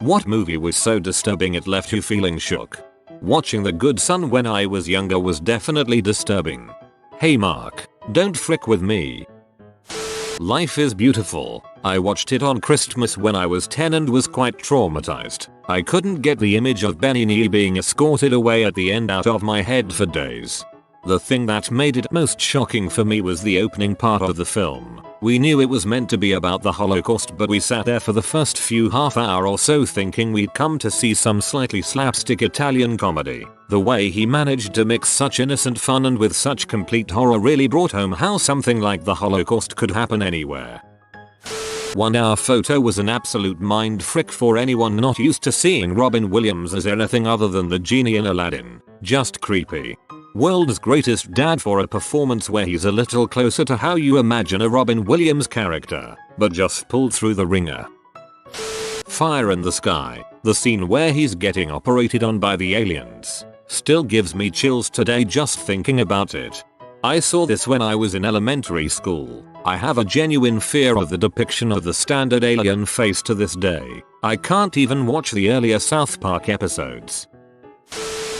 What movie was so disturbing it left you feeling shook? Watching The Good Son when I was younger was definitely disturbing. Hey Mark, don't frick with me. Life is Beautiful. I watched it on Christmas when I was 10 and was quite traumatized. I couldn't get the image of Benny Neal being escorted away at the end out of my head for days. The thing that made it most shocking for me was the opening part of the film. We knew it was meant to be about the Holocaust, but we sat there for the first few half hour or so thinking we'd come to see some slightly slapstick Italian comedy. The way he managed to mix such innocent fun and with such complete horror really brought home how something like the Holocaust could happen anywhere. 1 hour photo was an absolute mind frick for anyone not used to seeing Robin Williams as anything other than the genie in Aladdin. Just creepy. World's greatest dad for a performance where he's a little closer to how you imagine a Robin Williams character, but just pulled through the ringer. Fire in the Sky, the scene where he's getting operated on by the aliens, still gives me chills today just thinking about it. I saw this when I was in elementary school. I have a genuine fear of the depiction of the standard alien face to this day. I can't even watch the earlier South Park episodes.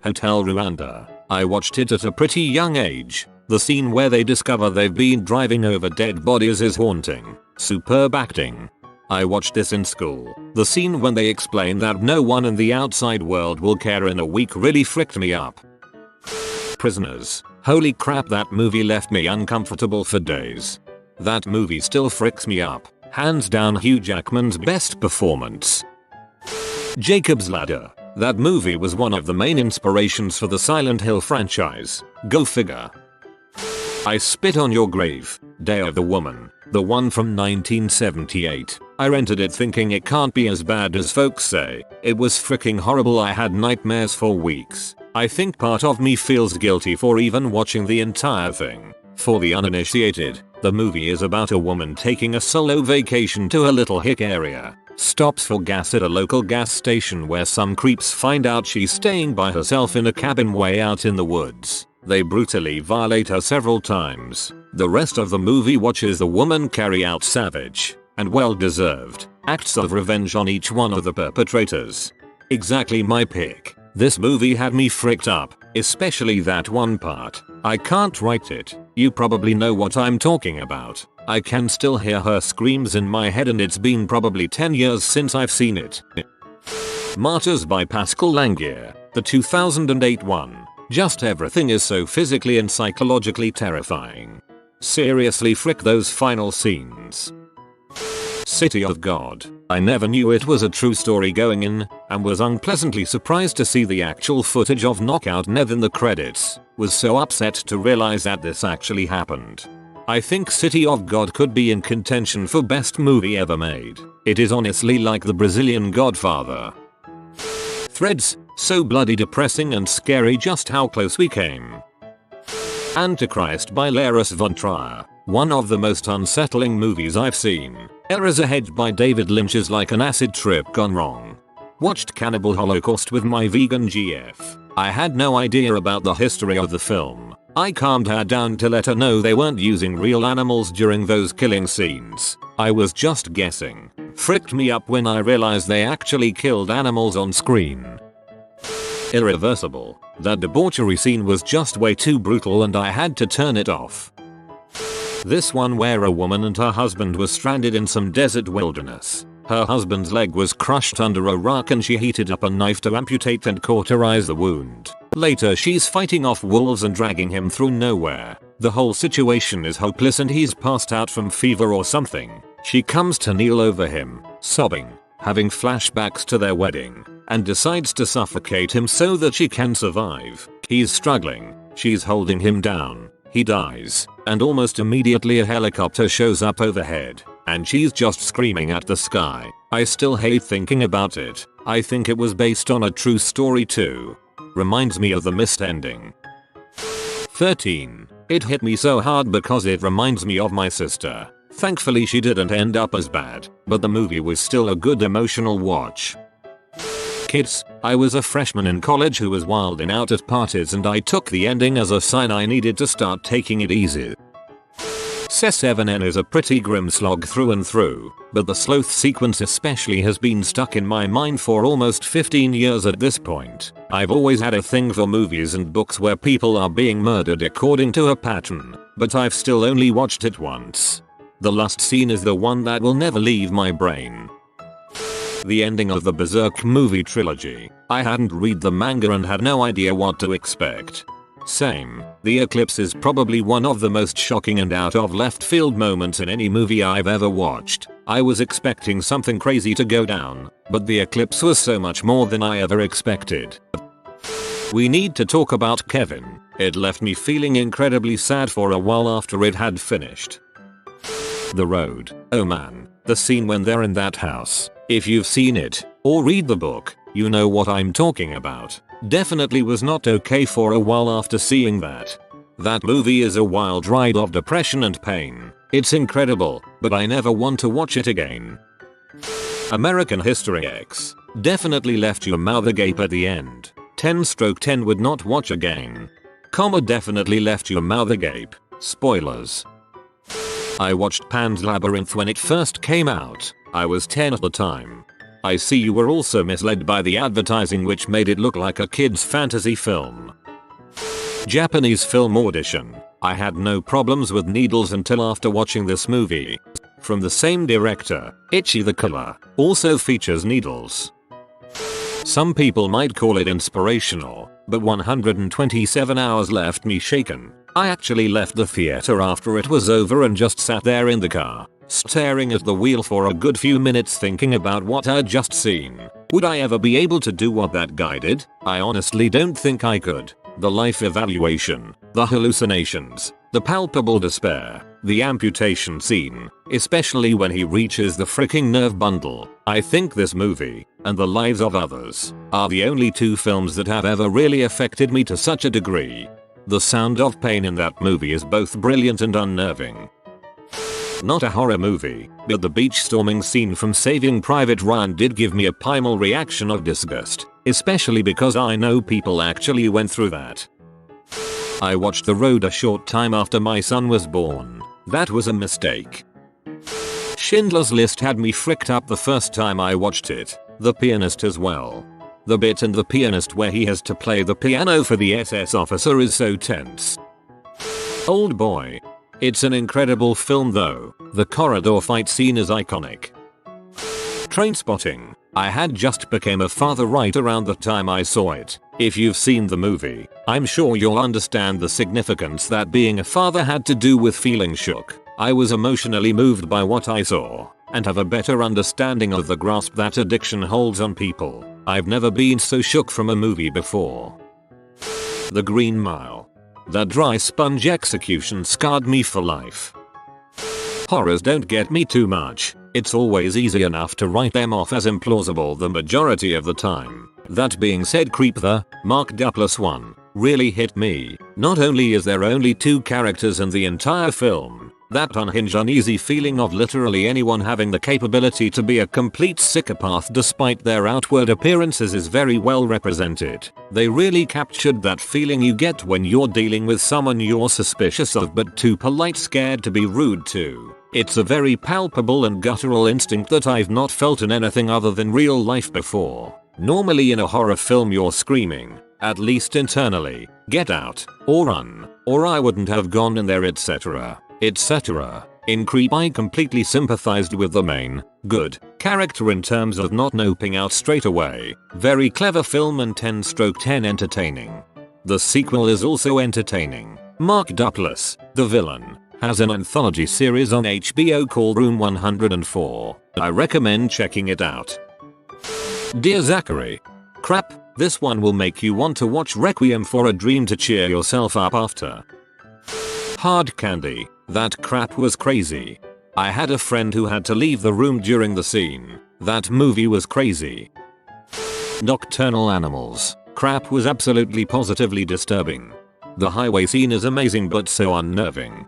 Hotel Rwanda. I watched it at a pretty young age. The scene where they discover they've been driving over dead bodies is haunting. Superb acting. I watched this in school. The scene when they explain that no one in the outside world will care in a week really fricked me up. Prisoners. Holy crap, that movie left me uncomfortable for days. That movie still fricks me up. Hands down Hugh Jackman's best performance. Jacob's Ladder. That movie was one of the main inspirations for the Silent Hill franchise. Go figure. I Spit on Your Grave. Day of the Woman. The one from 1978. I rented it thinking it can't be as bad as folks say. It was freaking horrible. I had nightmares for weeks. I think part of me feels guilty for even watching the entire thing. For the uninitiated, the movie is about a woman taking a solo vacation to a little hick area. Stops for gas at a local gas station where some creeps find out she's staying by herself in a cabin way out in the woods. They brutally violate her several times. The rest of the movie watches the woman carry out savage, and well-deserved, acts of revenge on each one of the perpetrators. Exactly my pick. This movie had me fricked up, especially that one part. I can't write it. You probably know what I'm talking about. I can still hear her screams in my head and it's been probably 10 years since I've seen it. Martyrs by Pascal Langier, the 2008 one. Just everything is so physically and psychologically terrifying. Seriously, frick those final scenes. City of God. I never knew it was a true story going in, and was unpleasantly surprised to see the actual footage of Knockout Ned in the credits. Was so upset to realize that this actually happened. I think City of God could be in contention for best movie ever made. It is honestly like the Brazilian Godfather. Threads, so bloody depressing and scary just how close we came. Antichrist by Lars von Trier. One of the most unsettling movies I've seen. Errors Ahead by David Lynch is like an acid trip gone wrong. Watched Cannibal Holocaust with my vegan GF. I had no idea about the history of the film. I calmed her down to let her know they weren't using real animals during those killing scenes. I was just guessing. Fricked me up when I realized they actually killed animals on screen. Irreversible. That debauchery scene was just way too brutal and I had to turn it off. This one where a woman and her husband were stranded in some desert wilderness. Her husband's leg was crushed under a rock and she heated up a knife to amputate and cauterize the wound. Later she's fighting off wolves and dragging him through nowhere. The whole situation is hopeless and he's passed out from fever or something. She comes to kneel over him, sobbing, having flashbacks to their wedding, and decides to suffocate him so that she can survive. He's struggling. She's holding him down. He dies, and almost immediately a helicopter shows up overhead, and she's just screaming at the sky. I still hate thinking about it. I think it was based on a true story too. Reminds me of the Mist ending. 13. It hit me so hard because it reminds me of my sister. Thankfully she didn't end up as bad, but the movie was still a good emotional watch. Kids, I was a freshman in college who was wilding out at parties and I took the ending as a sign I needed to start taking it easy. 7N is a pretty grim slog through and through, but the sloth sequence especially has been stuck in my mind for almost 15 years at this point. I've always had a thing for movies and books where people are being murdered according to a pattern, but I've still only watched it once. The last scene is the one that will never leave my brain. The ending of the Berserk movie trilogy. I hadn't read the manga and had no idea what to expect. Same. The eclipse is probably one of the most shocking and out of left field moments in any movie I've ever watched. I was expecting something crazy to go down, but the eclipse was so much more than I ever expected. We need to talk about Kevin. It left me feeling incredibly sad for a while after it had finished. The Road. Oh man, the scene when they're in that house. If you've seen it, or read the book, you know what I'm talking about. Definitely was not okay for a while after seeing that. That movie is a wild ride of depression and pain. It's incredible, but I never want to watch it again. American History X. Definitely left your mouth agape at the end. 10/10 would not watch again. Comma definitely left your mouth agape. Spoilers. I watched Pan's Labyrinth when it first came out. I was 10 at the time. I see you were also misled by the advertising, which made it look like a kid's fantasy film. Japanese film audition. I had no problems with needles until after watching this movie. From the same director, Ichi the Killer, also features needles. Some people might call it inspirational, but 127 hours left me shaken. I actually left the theater after it was over and just sat there in the car, staring at the wheel for a good few minutes thinking about what I'd just seen. Would I ever be able to do what that guy did? I honestly don't think I could. The life evaluation, the hallucinations, the palpable despair, the amputation scene, especially when he reaches the freaking nerve bundle. I think this movie, and the lives of others, are the only two films that have ever really affected me to such a degree. The sound of pain in that movie is both brilliant and unnerving. Not a horror movie, but the beach storming scene from Saving Private Ryan did give me a primal reaction of disgust, especially because I know people actually went through that. I watched The Road a short time after my son was born. That was a mistake. Schindler's List had me fricked up the first time I watched it. The Pianist as well. The bit in The Pianist where he has to play the piano for the SS officer is so tense. Old Boy. It's an incredible film though. The corridor fight scene is iconic. Trainspotting. I had just became a father right around the time I saw it. If you've seen the movie, I'm sure you'll understand the significance that being a father had to do with feeling shook. I was emotionally moved by what I saw, and have a better understanding of the grasp that addiction holds on people. I've never been so shook from a movie before. The Green Mile. That dry sponge execution scarred me for life. Horrors don't get me too much. It's always easy enough to write them off as implausible the majority of the time. That being said, Creep the Mark Duplass one really hit me. Not only is there only 2 characters in the entire film, that unhinged uneasy feeling of literally anyone having the capability to be a complete psychopath despite their outward appearances is very well represented. They really captured that feeling you get when you're dealing with someone you're suspicious of but too polite scared to be rude to. It's a very palpable and guttural instinct that I've not felt in anything other than real life before. Normally in a horror film you're screaming, at least internally, get out, or run, or I wouldn't have gone in there, etc. etc. In Creep I completely sympathized with the main, good, character in terms of not noping out straight away. Very clever film and 10/10 entertaining. The sequel is also entertaining. Mark Duplass, the villain, has an anthology series on HBO called Room 104. I recommend checking it out. Dear Zachary. Crap, this one will make you want to watch Requiem for a Dream to cheer yourself up after. Hard Candy. That crap was crazy. I had a friend who had to leave the room during the scene. That movie was crazy. Nocturnal Animals. Crap was absolutely positively disturbing. The highway scene is amazing but so unnerving.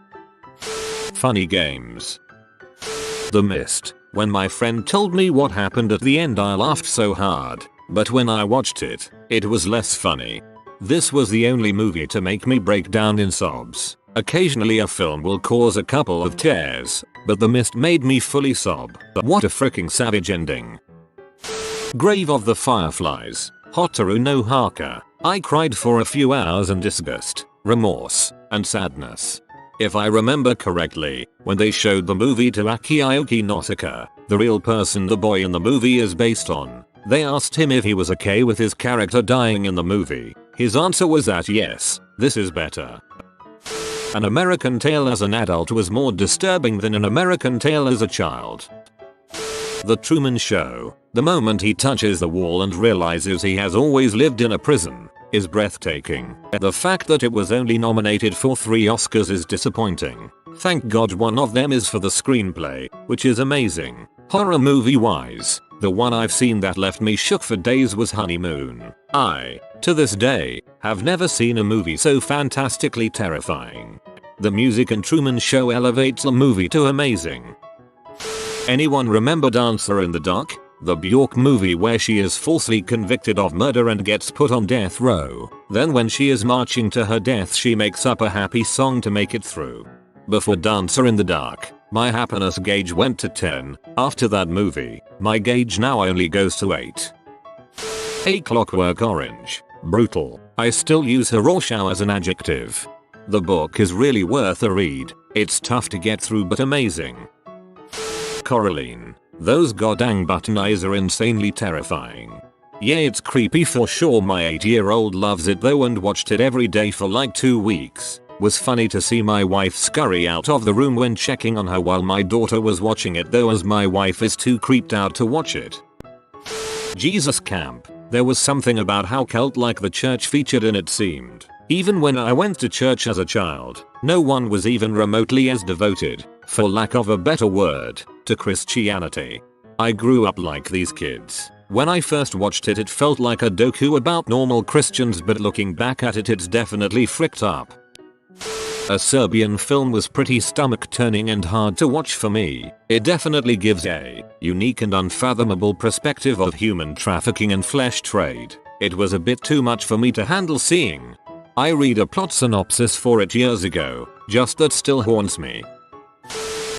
Funny Games. The Mist. When my friend told me what happened at the end I laughed so hard, but when I watched it, it was less funny. This was the only movie to make me break down in sobs. Occasionally a film will cause a couple of tears, but The Mist made me fully sob. What a freaking savage ending. Grave of the Fireflies. Hotaru no Haka. I cried for a few hours in disgust, remorse, and sadness. If I remember correctly, when they showed the movie to Akiyuki Notaka, the real person the boy in the movie is based on, they asked him if he was okay with his character dying in the movie. His answer was that yes, this is better. An American Tale as an adult was more disturbing than An American Tale as a child. The Truman Show. The moment he touches the wall and realizes he has always lived in a prison is breathtaking. The fact that it was only nominated for 3 Oscars is disappointing. Thank God one of them is for the screenplay, which is amazing. Horror movie wise, the one I've seen that left me shook for days was Honeymoon. I, to this day, have never seen a movie so fantastically terrifying. The music in Truman Show elevates the movie to amazing. Anyone remember Dancer in the Dark? The Bjork movie where she is falsely convicted of murder and gets put on death row. Then when she is marching to her death she makes up a happy song to make it through. Before Dancer in the Dark, my happiness gauge went to 10. After that movie, my gauge now only goes to 8. A Clockwork Orange. Brutal. I still use Hirosha as an adjective. The book is really worth a read. It's tough to get through but amazing. Coraline. Those goddamn button eyes are insanely terrifying. Yeah, it's creepy for sure. My 8-year-old loves it though and watched it every day for like 2 weeks. Was funny to see my wife scurry out of the room when checking on her while my daughter was watching it though, as my wife is too creeped out to watch it. Jesus Camp. There was something about how cult-like the church featured in it seemed. Even when I went to church as a child, no one was even remotely as devoted, for lack of a better word, to Christianity. I grew up like these kids. When I first watched it, it felt like a docu about normal Christians, but looking back at it, it's definitely fricked up. A Serbian film was pretty stomach-turning and hard to watch for me. It definitely gives a unique and unfathomable perspective of human trafficking and flesh trade. It was a bit too much for me to handle seeing. I read a plot synopsis for it years ago, just that still haunts me.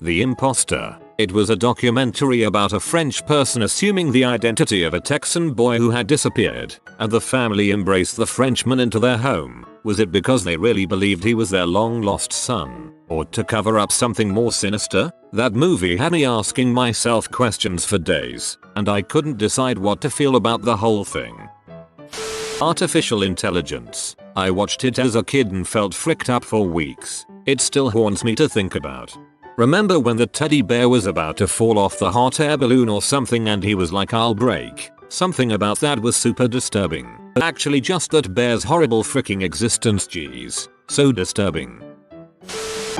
The Imposter. It was a documentary about a French person assuming the identity of a Texan boy who had disappeared, and the family embraced the Frenchman into their home. Was it because they really believed he was their long-lost son, or to cover up something more sinister? That movie had me asking myself questions for days, and I couldn't decide what to feel about the whole thing. Artificial Intelligence. I watched it as a kid and felt fricked up for weeks. It still haunts me to think about. Remember when the teddy bear was about to fall off the hot air balloon or something and he was like, "I'll break"? Something about that was super disturbing. Actually just that bear's horrible freaking existence, geez. So disturbing.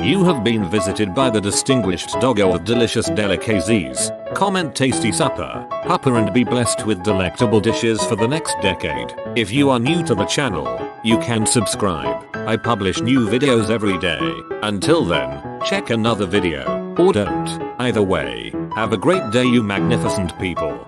You have been visited by the distinguished doggo of delicious delicacies. Comment tasty supper, hupper, and be blessed with delectable dishes for the next decade. If you are new to the channel, you can subscribe. I publish new videos every day. Until then, check another video, or don't. Either way, have a great day you magnificent people.